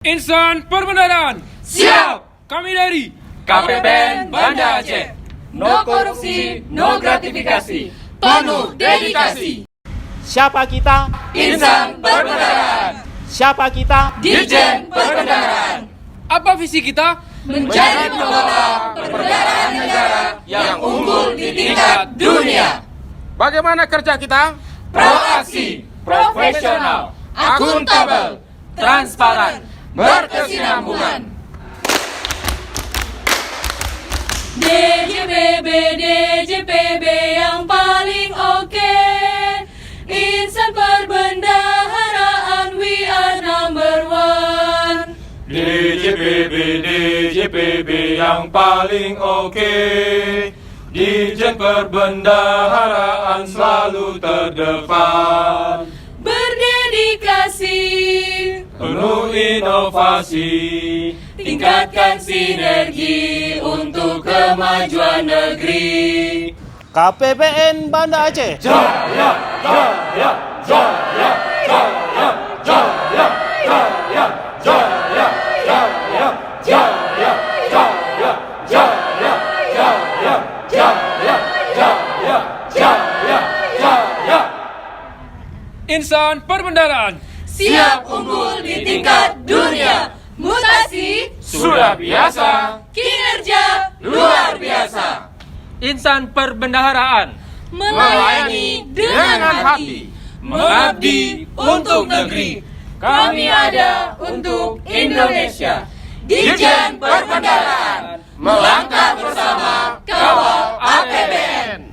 Insan Perbendaharaan. Siap! Kami dari KPPN Banda Aceh. No korupsi, no gratifikasi. Penuh dedikasi. Siapa kita? Insan Perbendaharaan. Siapa kita? Dirjen Perbendaharaan. apa visi kita? Menjadi pengelola perbendaharaan negara yang unggul di tingkat dunia. Bagaimana kerja kita? Proaksi, profesional, akuntabel, transparan, berkesinambungan. DJPB yang paling oke. Insan perbendaharaan, we are number one. DJPB yang paling oke. Dirjen Perbendaharaan selalu terdepan. Berdedikasi, Penuh inovasi, tingkatkan sinergi untuk kemajuan negeri. KPPN Banda Aceh. jaya, jaya, jaya, jaya, jaya, jaya, jaya, jaya, jaya, jaya, jaya, jaya, jaya, jaya, jaya, jaya. Insan Perbendaharaan. Siap unggul di tingkat dunia. Mutasi, Sudah biasa, kinerja Luar biasa. Insan Perbendaharaan. melayani dengan hati. Mengabdi untuk negeri. Kami ada untuk Indonesia. Dirjen Perbendaharaan. Melangkah bersama kawal APBN.